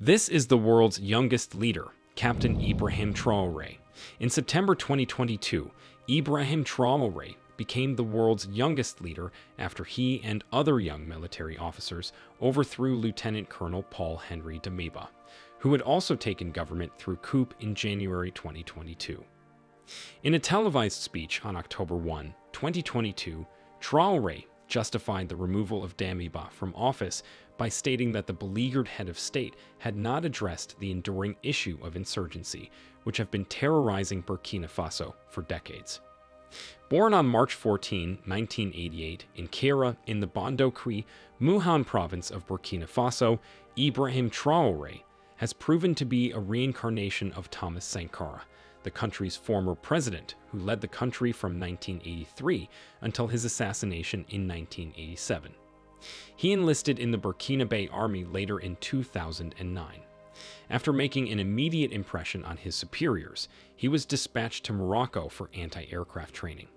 This is the world's youngest leader, Captain Ibrahim Traoré. In September 2022, Ibrahim Traoré became the world's youngest leader after he and other young military officers overthrew Lieutenant-Colonel Paul Henri Damiba, who had also taken government through coup in January 2022. In a televised speech on October 1, 2022, Traoré justified the removal of Damiba from office by stating that the beleaguered head of state had not addressed the enduring issue of insurgency, which have been terrorizing Burkina Faso for decades. Born on March 14, 1988, in Kera in the Bondokuy, Mouhoun province of Burkina Faso, Ibrahim Traoré has proven to be a reincarnation of Thomas Sankara, the country's former president who led the country from 1983 until his assassination in 1987. He enlisted in the Burkinabe army later in 2009. After making an immediate impression on his superiors, he was dispatched to Morocco for anti-aircraft training.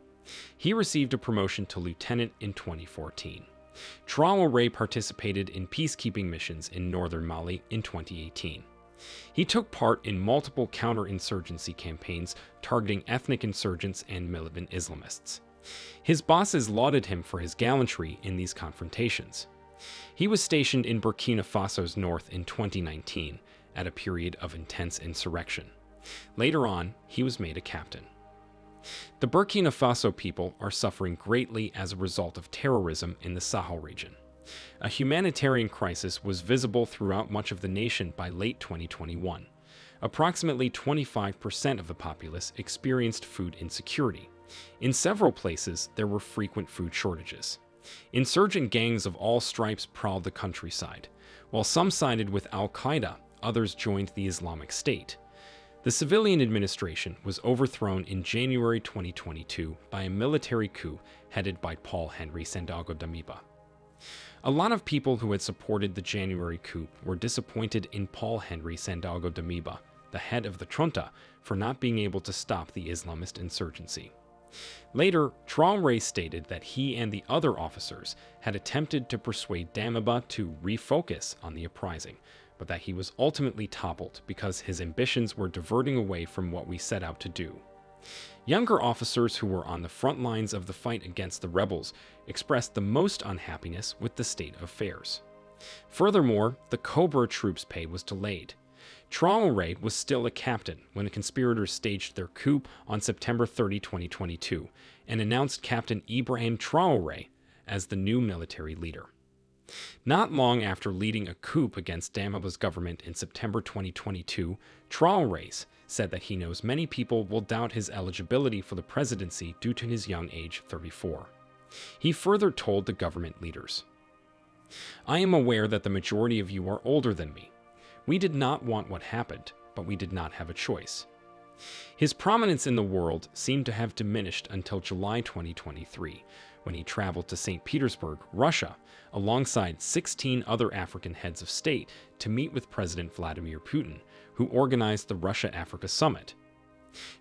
He received a promotion to lieutenant in 2014. Traoré participated in peacekeeping missions in northern Mali in 2018. He took part in multiple counter-insurgency campaigns targeting ethnic insurgents and militant Islamists. His bosses lauded him for his gallantry in these confrontations. He was stationed in Burkina Faso's north in 2019 at a period of intense insurrection. Later on, he was made a captain. The Burkina Faso people are suffering greatly as a result of terrorism in the Sahel region. A humanitarian crisis was visible throughout much of the nation by late 2021. Approximately 25% of the populace experienced food insecurity. In several places, there were frequent food shortages. Insurgent gangs of all stripes prowled the countryside. While some sided with al-Qaeda, others joined the Islamic State. The civilian administration was overthrown in January 2022 by a military coup headed by Paul Henri Damiba. A lot of people who had supported the January coup were disappointed in Paul Henri Damiba, the head of the junta, for not being able to stop the Islamist insurgency. Later, Traoré stated that he and the other officers had attempted to persuade Damiba to refocus on the uprising, but that he was ultimately toppled because his ambitions were diverting away from what we set out to do. Younger officers who were on the front lines of the fight against the rebels expressed the most unhappiness with the state of affairs. Furthermore, the Cobra troops' pay was delayed. Traoré was still a captain when the conspirators staged their coup on September 30, 2022, and announced Captain Ibrahim Traoré as the new military leader. Not long after leading a coup against Damiba's government in September 2022, Traoré said that he knows many people will doubt his eligibility for the presidency due to his young age, 34. He further told the government leaders, "I am aware that the majority of you are older than me. We did not want what happened, but we did not have a choice." His prominence in the world seemed to have diminished until July 2023, when he traveled to St. Petersburg, Russia, alongside 16 other African heads of state to meet with President Vladimir Putin, who organized the Russia-Africa Summit.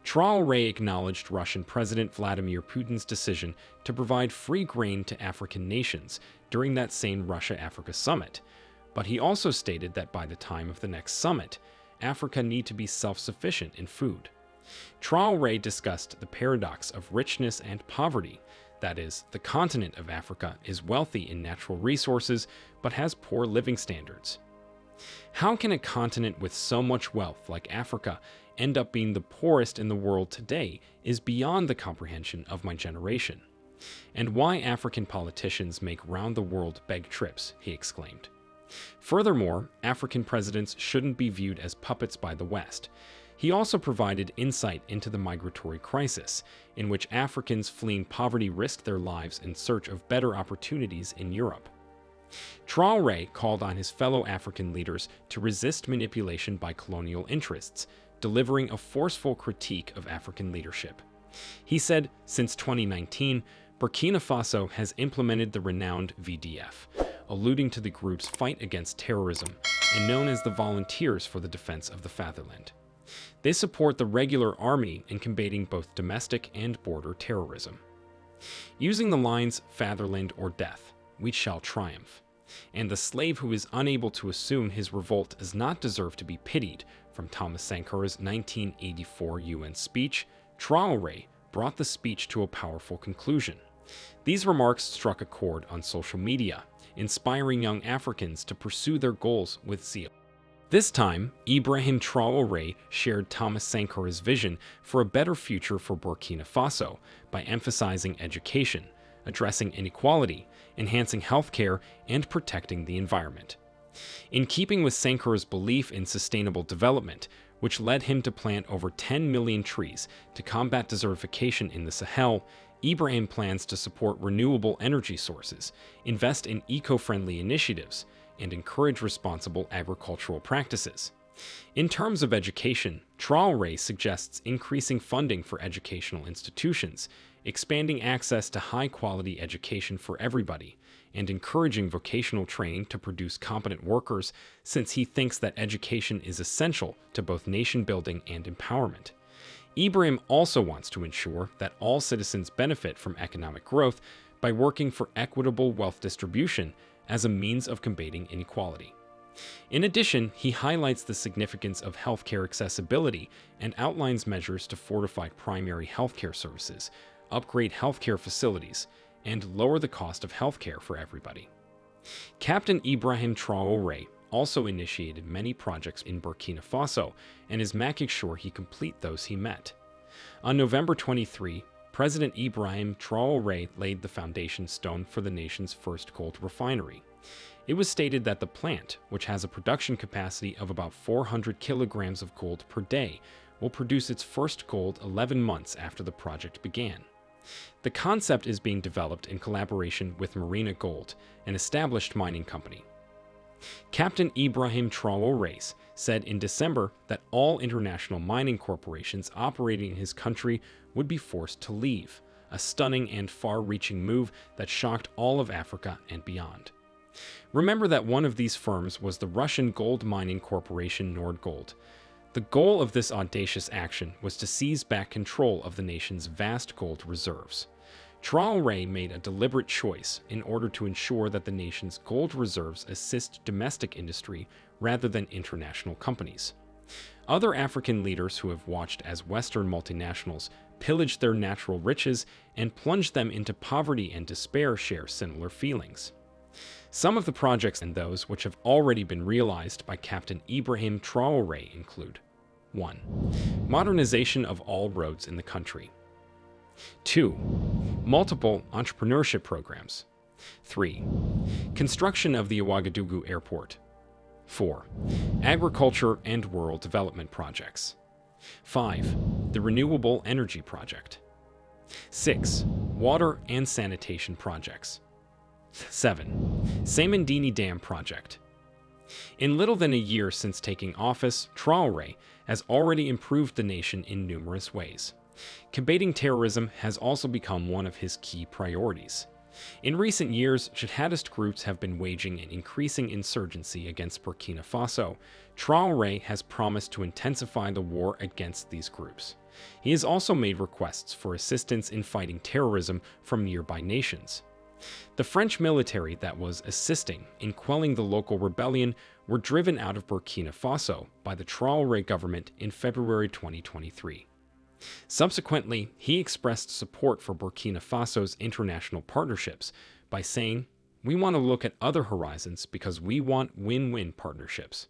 Traoré acknowledged Russian President Vladimir Putin's decision to provide free grain to African nations during that same Russia-Africa Summit, but he also stated that by the time of the next summit, Africa need to be self-sufficient in food. Traoré discussed the paradox of richness and poverty. That is, the continent of Africa is wealthy in natural resources but has poor living standards. How can a continent with so much wealth like Africa end up being the poorest in the world today is beyond the comprehension of my generation. And why African politicians make round-the-world beg trips, he exclaimed. Furthermore, African presidents shouldn't be viewed as puppets by the West. He also provided insight into the migratory crisis, in which Africans fleeing poverty risked their lives in search of better opportunities in Europe. Traoré called on his fellow African leaders to resist manipulation by colonial interests, delivering a forceful critique of African leadership. He said, since 2019, Burkina Faso has implemented the renowned VDF, alluding to the group's fight against terrorism and known as the Volunteers for the Defense of the Fatherland. They support the regular army in combating both domestic and border terrorism. Using the lines "Fatherland or death, we shall triumph," And the slave who is unable to assume his revolt does not deserve to be pitied, from Thomas Sankara's 1984 UN speech, Traoré brought the speech to a powerful conclusion. These remarks struck a chord on social media, inspiring young Africans to pursue their goals with zeal. This time, Ibrahim Traoré shared Thomas Sankara's vision for a better future for Burkina Faso by emphasizing education, addressing inequality, enhancing healthcare, and protecting the environment. In keeping with Sankara's belief in sustainable development, which led him to plant over 10 million trees to combat desertification in the Sahel, Ibrahim plans to support renewable energy sources, invest in eco-friendly initiatives, and encourage responsible agricultural practices. In terms of education, Traoré suggests increasing funding for educational institutions, expanding access to high-quality education for everybody, and encouraging vocational training to produce competent workers, since he thinks that education is essential to both nation-building and empowerment. Ibrahim also wants to ensure that all citizens benefit from economic growth by working for equitable wealth distribution as a means of combating inequality. In addition, he highlights the significance of healthcare accessibility and outlines measures to fortify primary healthcare services, upgrade healthcare facilities, and lower the cost of healthcare for everybody. Captain Ibrahim Traoré also initiated many projects in Burkina Faso and is making sure he complete those he met. On November 23, President Ibrahim Traoré laid the foundation stone for the nation's first gold refinery. It was stated that the plant, which has a production capacity of about 400 kilograms of gold per day, will produce its first gold 11 months after the project began. The concept is being developed in collaboration with Marina Gold, an established mining company. Captain Ibrahim Traoré said in December that all international mining corporations operating in his country would be forced to leave, a stunning and far-reaching move that shocked all of Africa and beyond. Remember that one of these firms was the Russian gold mining corporation Nordgold. The goal of this audacious action was to seize back control of the nation's vast gold reserves. Traoré made a deliberate choice in order to ensure that the nation's gold reserves assist domestic industry rather than international companies. Other African leaders who have watched as Western multinationals pillaged their natural riches and plunged them into poverty and despair share similar feelings. Some of the projects and those which have already been realized by Captain Ibrahim Traoré include 1. Modernization of all roads in the country. 2. Multiple entrepreneurship programs. 3. Construction of the Ouagadougou Airport. 4. Agriculture and rural development projects. 5. The Renewable Energy Project. 6. Water and sanitation projects. 7. Samandini Dam Project. In little than a year since taking office, Traoré has already improved the nation in numerous ways. Combating terrorism has also become one of his key priorities. In recent years, jihadist groups have been waging an increasing insurgency against Burkina Faso. Traoré has promised to intensify the war against these groups. He has also made requests for assistance in fighting terrorism from nearby nations. The French military that was assisting in quelling the local rebellion were driven out of Burkina Faso by the Traoré government in February 2023. Subsequently, he expressed support for Burkina Faso's international partnerships by saying, "We want to look at other horizons because we want win-win partnerships."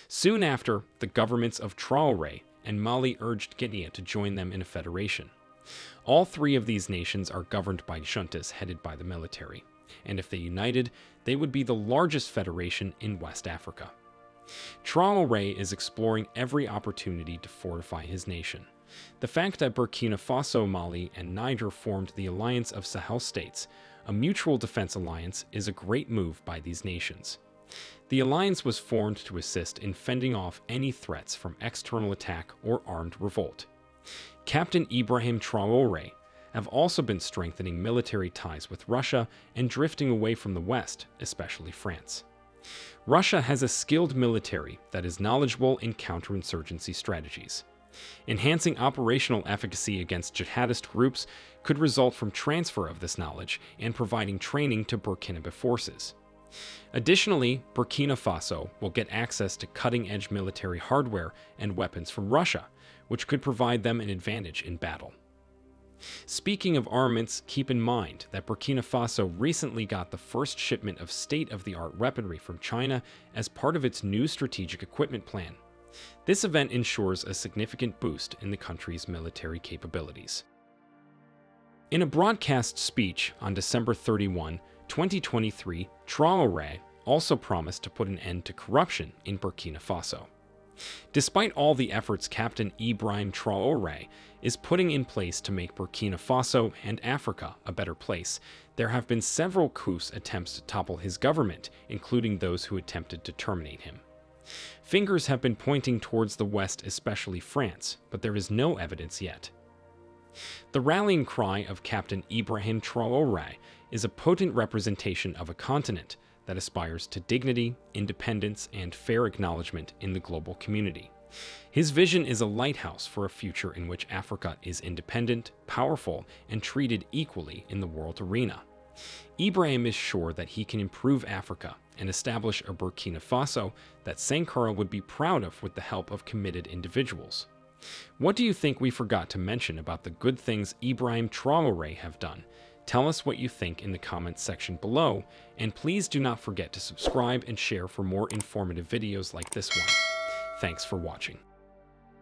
Soon after, the governments of Traoré and Mali urged Guinea to join them in a federation. All three of these nations are governed by juntas headed by the military, and if they united, they would be the largest federation in West Africa. Traoré is exploring every opportunity to fortify his nation. The fact that Burkina Faso, Mali, and Niger formed the Alliance of Sahel States, a mutual defense alliance, is a great move by these nations. The alliance was formed to assist in fending off any threats from external attack or armed revolt. Captain Ibrahim Traoré have also been strengthening military ties with Russia and drifting away from the West, especially France. Russia has a skilled military that is knowledgeable in counterinsurgency strategies. Enhancing operational efficacy against jihadist groups could result from transfer of this knowledge and providing training to Burkinabe forces. Additionally, Burkina Faso will get access to cutting-edge military hardware and weapons from Russia, which could provide them an advantage in battle. Speaking of armaments, keep in mind that Burkina Faso recently got the first shipment of state-of-the-art weaponry from China as part of its new strategic equipment plan. This event ensures a significant boost in the country's military capabilities. In a broadcast speech on December 31, 2023, Traoré also promised to put an end to corruption in Burkina Faso. Despite all the efforts Captain Ibrahim Traoré is putting in place to make Burkina Faso and Africa a better place, there have been several coups attempts to topple his government, including those who attempted to terminate him. Fingers have been pointing towards the West, especially France, but there is no evidence yet. The rallying cry of Captain Ibrahim Traoré is a potent representation of a continent that aspires to dignity, independence, and fair acknowledgement in the global community. His vision is a lighthouse for a future in which Africa is independent, powerful, and treated equally in the world arena. Ibrahim is sure that he can improve Africa and establish a Burkina Faso that Sankara would be proud of with the help of committed individuals. What do you think we forgot to mention about the good things Ibrahim Traoré have done? Tell us what you think in the comments section below, and please do not forget to subscribe and share for more informative videos like this one. Thanks for watching.